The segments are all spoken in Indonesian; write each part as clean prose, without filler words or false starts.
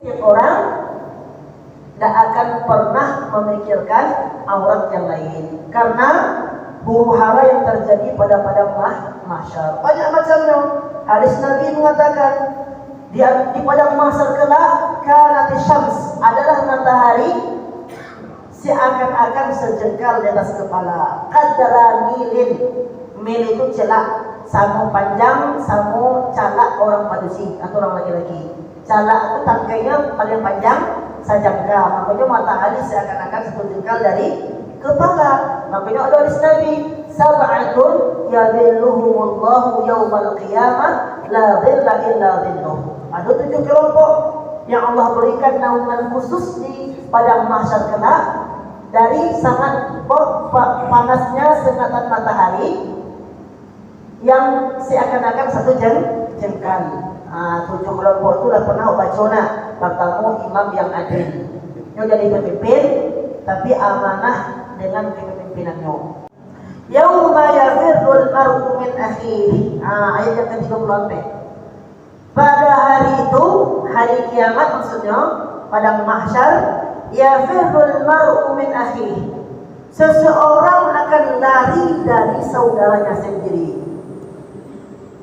Orang tidak akan pernah memikirkan aurat yang lain karena huru hara yang terjadi pada padang mahsyar banyak macamnya. Hadis Nabi mengatakan di padang mahsyar kelak kanat syams adalah matahari seakan-akan sejengkal di atas kepala. Qadra milin, mil itu celak, sama panjang, sama calak orang manusia atau orang laki-laki. Calak itu tangkainya paling panjang sajangka, makanya matahari seakan-akan satu jengkal dari kepala. Makanya ada hadis Nabi, sab'atun yadhilluhumullahu yaumal qiyamah la dhilla illa dhilluh. Ada 7 kelompok yang Allah berikan naungan khusus di padang mahsyar kelak dari sangat panasnya sengatan matahari yang seakan-akan satu jengkal. 7 kelompok itu dah pernah bacona bertemu imam yang adil. Yang jadi pemimpin tapi amanah dengan kepemimpinannya. Yauma yafirrul mar'u min akhihi. Ayat yang ke-34. Pada hari itu, hari kiamat maksudnya, pada mahsyar, yafirrul mar'u min akhihi. Seseorang akan lari dari saudaranya sendiri.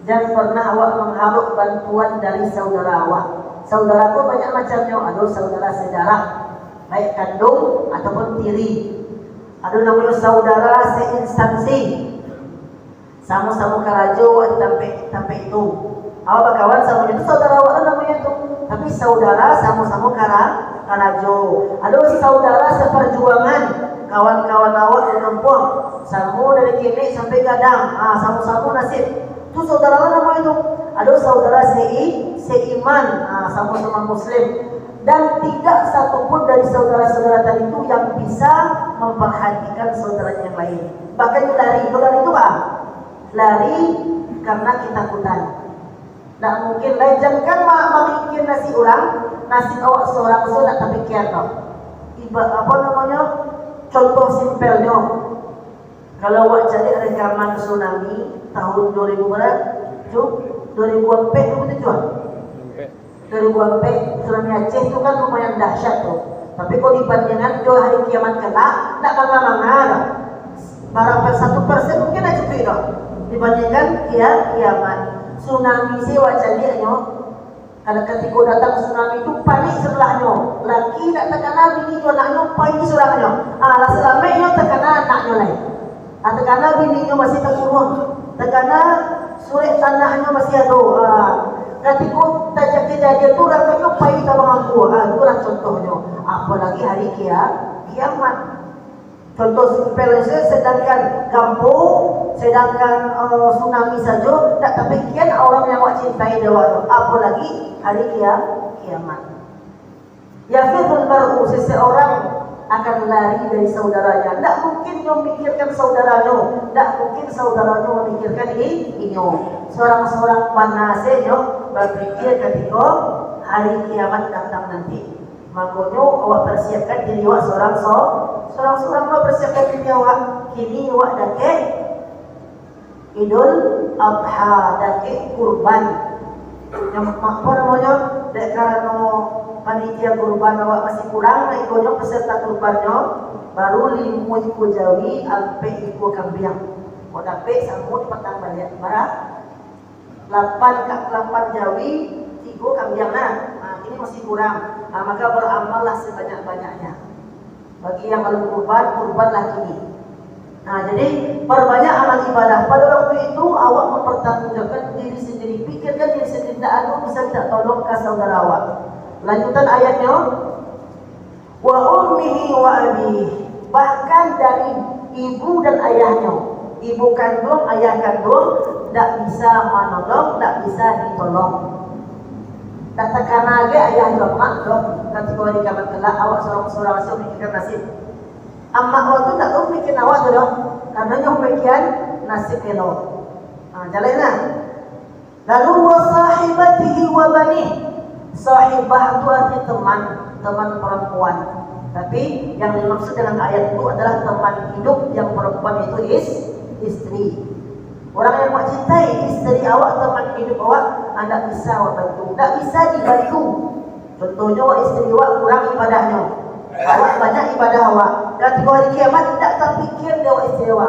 Jangan pernah awak mengharap bantuan dari saudara awak. Saudara itu banyak macamnya. Ada saudara sedarah, baik kandung ataupun tiri. Ada namanya saudara seinstansi, sama-sama karajo sampai itu. Awak berkawan sama itu saudara awak namanya itu. Tapi saudara sama-sama karajo. Ada saudara seperjuangan, kawan-kawan awak di kampung, sama dari kini sampai gadang, sama-sama nasib. Itu saudara namanya itu. Ada saudara seiman, sama-sama muslim. Dan tidak satupun dari saudara-saudara tadi itu yang bisa memperhatikan saudara yang lain. Bahkan lari itu apa? Lari karena ketakutan. Tidak mungkin lain. Jangan memikir nasi orang, nasi awak seorang tapi kian no. Apa namanya? Contoh simpelnya. Kalau awak jadi rekaman tsunami tahun 2000 berapa? 2004 itu jual. 2004 tsunami Aceh itu kan lumayan dahsyat tuh. Tapi kalau dibandingkan dua hari kiamat kelak, tidak mangga-mangga. Barang 1% mungkin aja cukup dong. Dibandingkan kiamat. Tsunami sih wajahnya. Kalau ketika datang tsunami itu panik sebelahnya. Laki tak terkena bini itu anaknya panik sebelahnya. Selama itu terkena anaknya lain. Terkena bininya masih terkurung. Terkena sulit tanahnya masih ada. Ketika tajak kejadian itu rasanya pahit sama aku. Itulah contohnya. Apalagi hari kiamat. Contoh simpel saja, sedangkan kampung, sedangkan tsunami saja, tak terpikir orang yang awak cintai dewa. Apalagi hari kiamat. Yafirul mar'u, seseorang akan lari dari saudaranya. Tak mungkin dia memikirkan saudaranya. Tak mungkin saudaranya memikirkan ini. Seorang-seorang panasnya berpikir ketika hari kiamat datang nanti. Makanya awak persiapkan diri awak seorang-seorang awak persiapkan diri awak. Kini awak dake Idul Adha, dake kurban. Yang apa namanya? Dek karena panitia kurban awak masih kurang, ikonya peserta kurbannya baru 5 ikut jawi, alpe ikut kambing. Mau dapat sambut petang balik. Berapa? 8 jawi, 3 kambing. Ini masih kurang. Maka beramallah sebanyak-banyaknya. Bagi yang belum kurbanlah kini. Jadi perbanyak amal ibadah. Pada waktu itu awak mempertanggungjawabkan diri sendiri. Pikirkan diri sendiri. Tidak ada bisa tidak tolong ke saudara awak. Lanjutan ayatnya, wa ummihi wa abihi, bahkan dari ibu dan ayahnya. Ibu kandung, ayah kandung tidak bisa menolong, tidak bisa ditolong. Tak tekan lagi ayah dan mak dong. Nanti kalau di kamar kelak awak seorang-seorang masih memikirkan nasib. Amak awak tu tak tahu mikir awak tu dong. Karena yang mikiran nasib elo. Jalanlah. Lalu wa sahibatihi wa bani. Sahibah itu arti teman perempuan. Tapi yang dimaksud dengan ayat itu adalah teman hidup yang perempuan itu istri. Orang yang awak cintai, istri awak, teman hidup awak, anda bisa awak bantu. Tak bisa dibantu. Contohnya wa istri wa kurang ibadahnya. Awak banyak ibadah awak. Dan hari kiamat tidak terpikir dia wa istri wa.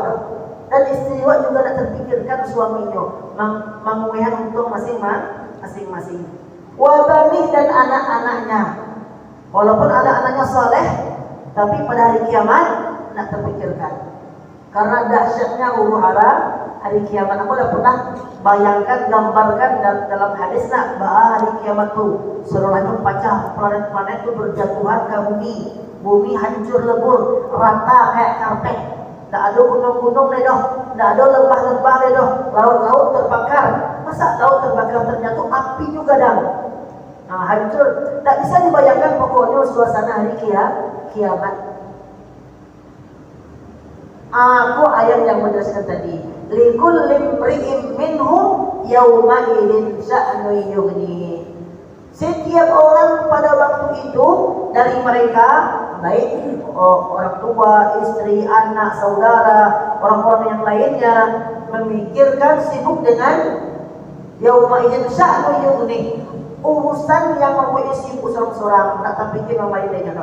Dan istri wa juga tidak terpikirkan suaminya. Menguihan untuk masing-masing. Wa bani dan anak-anaknya. Walaupun anak-anaknya soleh, tapi pada hari kiamat tidak terpikirkan. Karena dahsyatnya huru hara hari kiamat. Aku sudah pernah bayangkan, gambarkan dalam hadis nak bahwa hari kiamat tu seluruhnya pecah, planet-planet itu berjatuhan ke bumi hancur lebur, rata kayak karpet. Tak ada gunung-gunung dah, tak ada lembah-lembah dah, laut-laut terbakar. Masa laut terbakar ternyata api juga dah. Nah, hancur. Tak bisa dibayangkan pokoknya suasana hari kiamat. Aku ayat yang menjelaskan tadi. Likul limri'im minhum yawma idin sya'nu yughni. Setiap orang pada waktu itu dari mereka, baik orang tua, istri, anak, saudara, orang-orang yang lainnya, memikirkan sibuk dengan yawma idin sya'nu yughni, urusan yang mempunyai sibuk seorang-seorang, tak terpikir yang lainnya.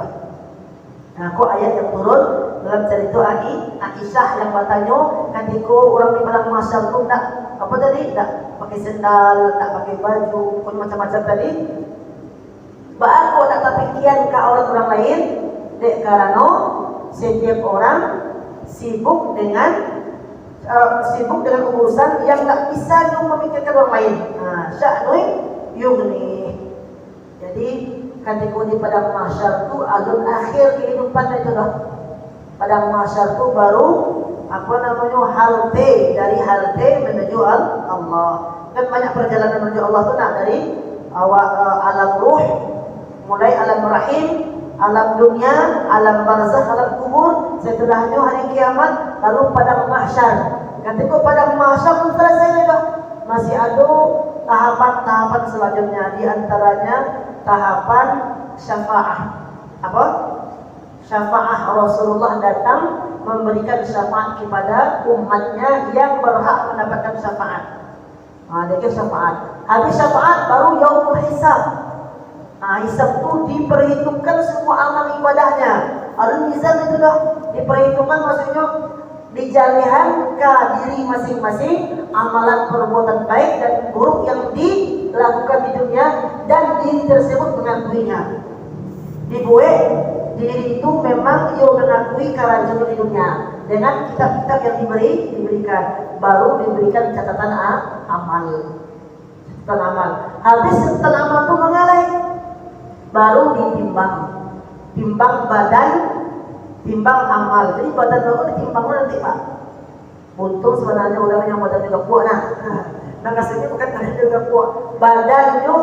Nah, kok ayat yang turun dalam cerita Aisyah yang bertanya ketika orang di padang mahsyar itu tak apa tadi, tak pakai sendal, tak pakai baju, pun macam-macam tadi. Baik kok tak terpikir ke orang lain, dek karena setiap orang sibuk dengan urusan yang tak bisa memikirkan orang lain. Nah, sya'nui yughni. Jadi ketika di padang mahsyar itu alun akhir kehidupan itu dah. Padang mahsyar itu baru halte, dari halte menuju Allah. Kan banyak perjalanan menuju Allah itu nak dari alam ruh, mulai alam rahim, alam dunia, alam barzakh, alam kubur, setelahnya hari kiamat, lalu padang mahsyar. Ketika padang mahsyar pun selesai dah. Masih ada tahapan-tahapan selanjutnya, di antaranya tahapan syafaah. Apa? Syafaah. Rasulullah datang memberikan syafaat kepada umatnya yang berhak mendapatkan syafaat. Dia syafaat. Habis syafaat baru yaumul hisab. Hisab itu diperhitungkan semua amal ibadahnya. Al-mizan itu dah diperhitungkan, maksudnya dijalihan ke diri masing-masing amalan perbuatan baik dan buruk yang dilakukan di dunia, dan diri tersebut mengakuinya. Dibuat diri itu memang ia mengakui kerajaan di dunia dengan kitab-kitab yang diberikan, baru diberikan catatan amal. Habis catatan amal itu mengalai, baru timbang badan, timbang amal. Jadi badan baru ditimbang nanti Pak. Untung sebenarnya orang yang badan juga kuat nah kasihnya bukan badan juga kuat. Badannya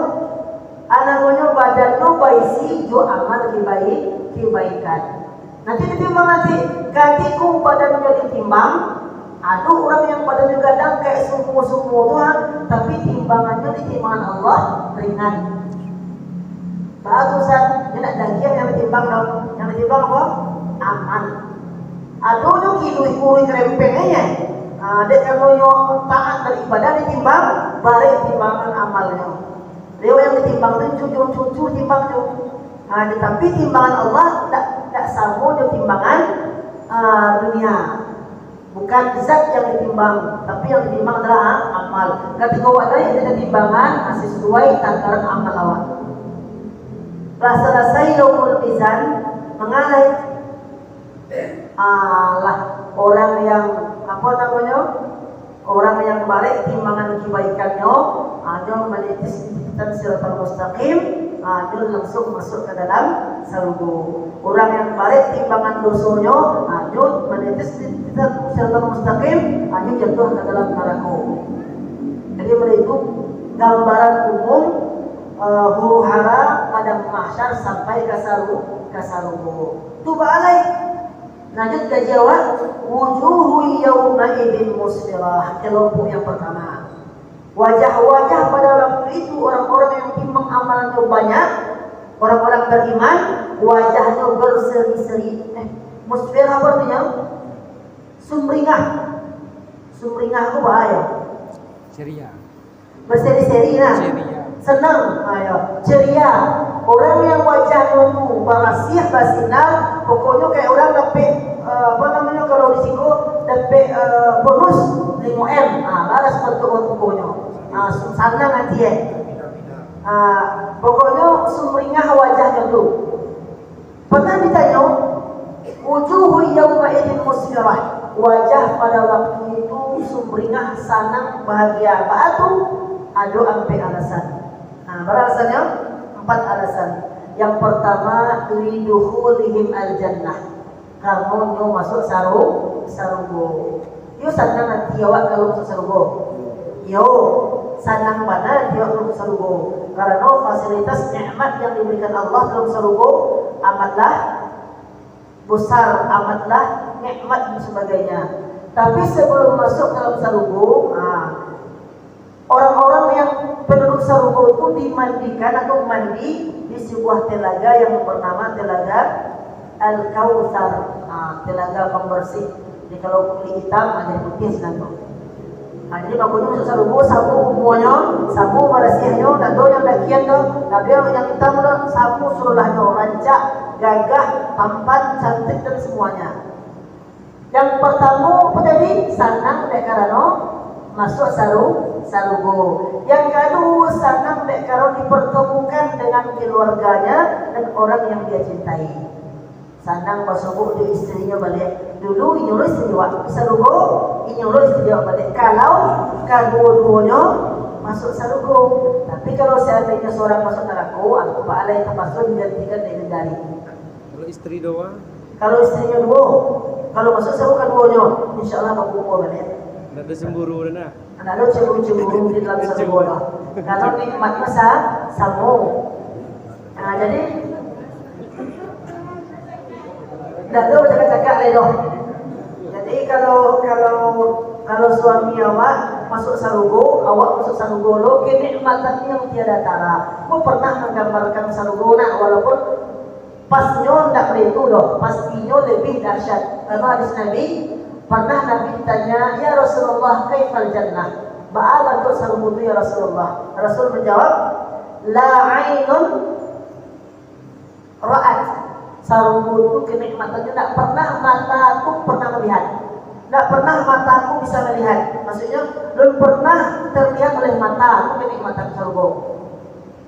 badannya baisi jo amal kebaikan. Nanti ditimbang nanti. Ketika badannya ditimbang, ada orang yang badannya gadang kayak sumur-sumur tuh, tapi timbangannya di timbangan Allah ringan. Bagusan, dia nak daging yang ditimbang dong. Yang ditimbang apa? Aman. Aduh kilui kerempengnya. Dek kalau taat dari ibadah ditimbang, balik timbangan amalnya. Dia yang ditimbang itu cucu timbang tu. Tetapi timbangan Allah tak sama dengan timbangan dunia. Bukan zat yang ditimbang, tapi yang ditimbang adalah amal. Ketika wadah ada timbangan sesuai takaran amal awak. Selesai yaumul mizan mengalai orang yang orang yang balik timbangan kebaikannya, dia menitis dan siratal mustaqim, dia langsung masuk ke dalam surga. Orang yang balik timbangan dosanya, dia menitis dan siratal mustaqim, dia jatuh ke dalam neraka. Jadi itu gambaran umum huru hara pada mahsyar sampai ke surga. Tu balik. Lanjut ke jawab, wujuhu yawma idin musfirah. Kelompok yang pertama, wajah-wajah pada waktu itu orang-orang yang timbang amalannya banyak, orang-orang beriman, wajahnya berseri-seri. Musfirah artinya sumringah. Sumringah itu bahaya. Ceria. Berseri-seri nah. Senang, ceria. orang yang wajahnya tuh barasih basinar, pokoknya kayak orang dapat kalau di situ dapat bonus 5M. Balas bentuk pokoknya. Sana nanti ya. Pokoknya sumringah wajahnya tuh. Pernah ditanya, wujuhu yawma idin musfirah. Wajah pada waktu itu sumringah, sanang, bahagia. Apa tuh? Ada ampe alasan. Berapa alasannya? 4 alasan. Yang pertama, lidukhulihim al-jannah. Karena nyo masuk sarugo. Yo sanang nanti awak kalau masuk sarugo. Yo sanang mana dia masuk sarugo. Karena fasilitas nikmat yang diberikan Allah dalam sarugo amatlah besar, amatlah nikmat dan sebagainya. Tapi sebelum masuk dalam sarugo, orang-orang yang penduduk sarugo itu dimandikan atau mandi di sebuah telaga yang bernama telaga Al-Kautsar, telaga pembersih. Jadi kalau kulit hitam ada putih sedang. Jadi makanya masuk sarugo sabu semuanya, sabu bersihnya, dan yang dakian tu, tapi yang hitam tu sabu seluruhnya, rancak, gagah, tampan, cantik dan semuanya. Yang pertama apa tadi? Sanang dek karano masuk sarugo. Yang kedua sanang dek karano dipertemukan dengan keluarganya dan orang yang dia cintai. Sanang masuk dia istrinya balik. Dulu inyuruh istri dia sarugo, inyuruh istri dia balik. Kalau kedua-duanya masuk sarugo. Tapi kalau seandainya seorang masuk neraka, aku pahala yang termasuk digantikan dari. Kalau istri doang? Kalau istrinya dua, kalau masuk sarugo keduanya, insya Allah mampu balik. Tidak ada cemburu dah. Tidak ada cemburu di dalam sarugo lah. Kalau nikmatnya sama. Jadi dah tu cakap-cakap leh doh. Jadi kalau suami awak masuk sarugo, awak masuk sarugo lo, kenikmatan yang tiada tara. Aku pernah menggambarkan sarugo nak, walaupun pasnya tak begitu doh, pastinya lebih dahsyat. Karena hadis Nabi, pernah Nabi ditanya, ya Rasulullah, kaifal jannah? Bagaimana bentuk sarugo itu ya Rasulullah? Rasul menjawab, la ainun ra'at. Sarugo itu kenikmatannya tidak pernah mataku pernah melihat, tidak pernah mataku bisa melihat. Maksudnya belum pernah terlihat oleh mata kenikmatan sarugo.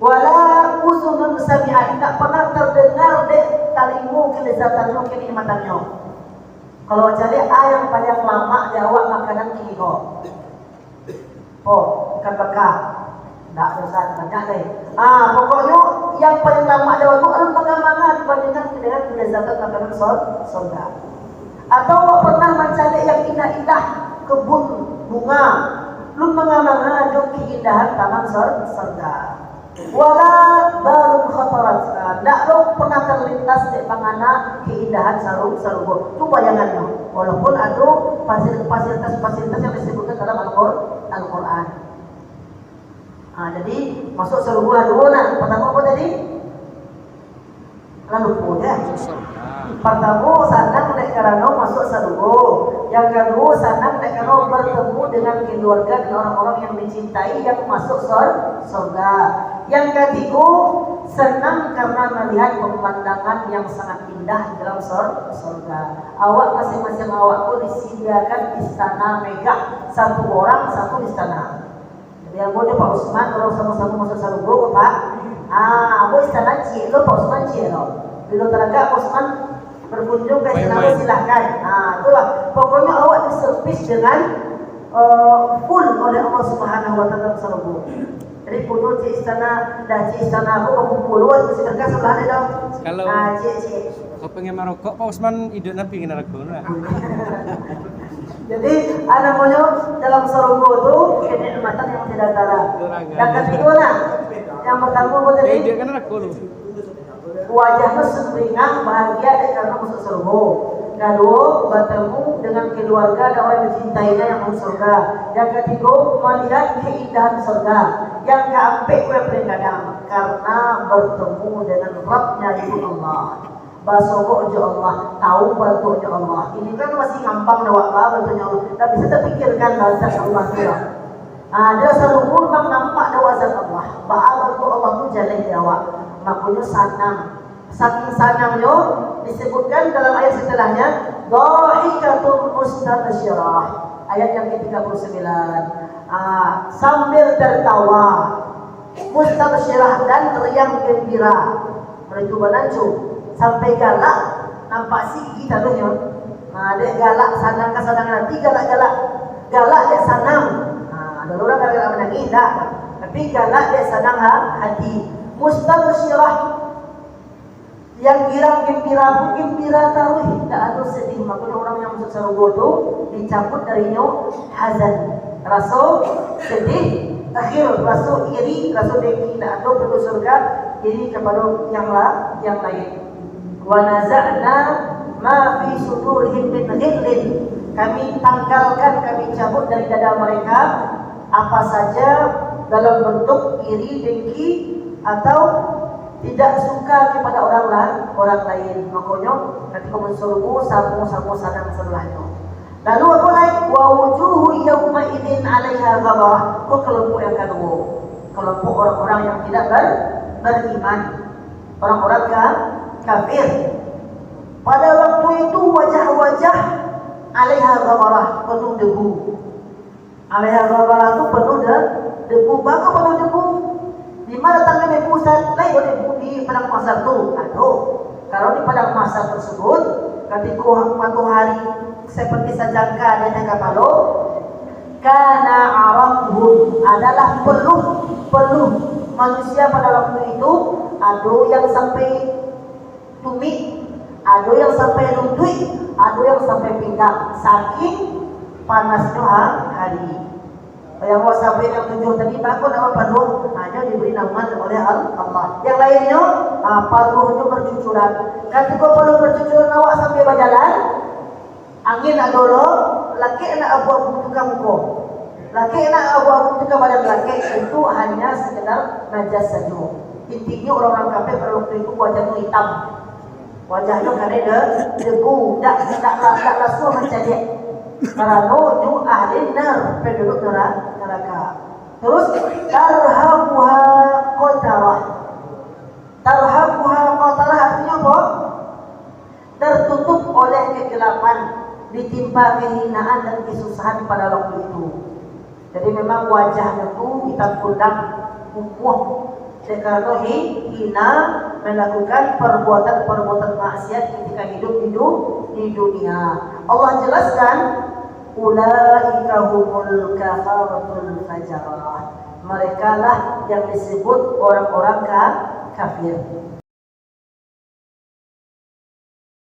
Wala uzunun sami'at, tidak pernah terdengar dek talimu kelezatannya kenikmatannya. Kalau cari yang paling lama di awak makanan kiko. Ikan bakar. Tak dosa banyak deh. Pokoknya yang paling lama jauh itu adalah pengembangan dibandingkan dengan kelezatan makanan surga. Atau pernah mencari yang indah-indah kebun bunga, lu mengamana jo keindahan taman surga. Wala balun khatarat. Tak lu pernah terlintas di pangana keindahan sarugo. Itu bayangannya. Walaupun ada fasilitas-fasilitas yang disebutkan dalam Al-Quran. Jadi masuk sarugo lah dulu nak. Pertama apa tadi? Lalu punya. Pertama sanang dek karena masuk sarugo. Yang kedua sanang dek karena bertemu dengan keluarga dan orang-orang yang dicintai yang masuk surga. Yang ketiga senang karena melihat pemandangan yang sangat indah dalam surga. Awak masing-masing awak pun disediakan istana megah, satu orang satu istana. Jadi aku Pak Usman kalau sama-sama masuk sarugo Pak. Aku istana cik lo, Pak Usman cik lo. Bila teraga Pak Usman berkunjung ke istana silahkan. Itulah. Pokoknya awak diservis dengan full oleh Allah Subhanahu Wa Taala sarugo. Jadi punut cik istana dan cik istana aku kumpul luas mesti dekat sebelah ni dong. Kalau cik. Kau pengen merokok Pak Usman hidup nabi kena rokok lah. Jadi namanya dalam sarugo itu kenikmatan yang tidak tara. Yang kedua lah, yang pertama apa tadi? Hidup kena rokok lu. Wajahnya sumringah bahagia karena masuk sarugo. Kedua bertemu dengan keluarga dan orang yang dicintainya yang masuk surga. Yang ketiga melihat keindahan surga. Yang keempat paling kadang karena bertemu dengan Rabbnya itu Allah. Basogo je Allah, tahu bantu je Allah. Ini kan masih gampang dah wak bantunya Allah. Tapi saya terfikirkan zat Allah tu. Dia selalu memang nampak dah zat Allah. Bantu Allah tu jalan dia wak. makanya sanam. Saking sanamnya disebutkan dalam ayat setelahnya dhahikatul mustabsyirah, ayat yang ke-39. Sambil tertawa, mustabsyirah dan riang gembira, mereka banancu sampai galak, nampak sigi taruhnya. Dek galak sanang ke sanang nanti galak dek sanam. Ada orang galak menangis tak, tapi galak dek sanang hati. Mustabsyirah yang girang gembira taruh, tidak ada sedih. Makanya orang yang masuk surga itu dicabut darinya hazan, rasa sedih, akhir rasa iri, rasa dengki. Tidak ada penduduk surga iri kepada yang lain. Wa naza'na ma fi sudurihim min ghillin, kami tanggalkan, kami cabut dari dada mereka apa saja dalam bentuk iri, dengki atau tidak suka kepada orang lain. Makanya ketika mensurbu samu sadang sebelahnya. Lalu apa lagi? Wa wujuhu yawma idzin 'alaiha ghabarah. Kelompok yang kedua, kelompok orang-orang yang tidak beriman, orang-orang kafir. Pada waktu itu wajah-wajah 'alaiha ghabarah, penuh debu. 'Alaiha ghabarah itu penuh debu. Bagaimana penuh debu? Di mana tangannya pusat? Lain debu di padang mahsyar itu. Aduh, kalau di padang mahsyar tersebut, ketika matahari seperti sajangka di tengah palo, kana arabhum, adalah peluh manusia pada waktu itu. Ada yang sampai tumit, ada yang sampai lutut, ada yang sampai pinggang, saking panasnya hari. Yang wasabir yang 7 tadi bakun apa paduh hanya diberi naungan oleh Allah. Yang lainnya paduhnya bercucuran. Ketika paduh bercucuran awak sampai berjalan, angin nak dolo, laki nak abu-abu tukang muka, laki nak abu-abu tukang badan laki, itu hanya sekedar najas saja. Intinya orang-orang kafir pada waktu itu wajahnya hitam, wajahnya karena debu, tak langsung menjadi. Karena nu ahli nar, penduduk neraka. Terus tarhamuha qatarah. Tarhamuha qatarah artinya apa? Tertutup oleh kegelapan, ditimpa kehinaan dan kesusahan pada waktu itu. Jadi memang wajahnya itu hitam kuning, kumuh. Karena hina melakukan perbuatan maksiat ketika hidup di dunia. Allah jelaskan, ulaika humul kafaratul fajarah. Mereka lah yang disebut orang-orang kafir.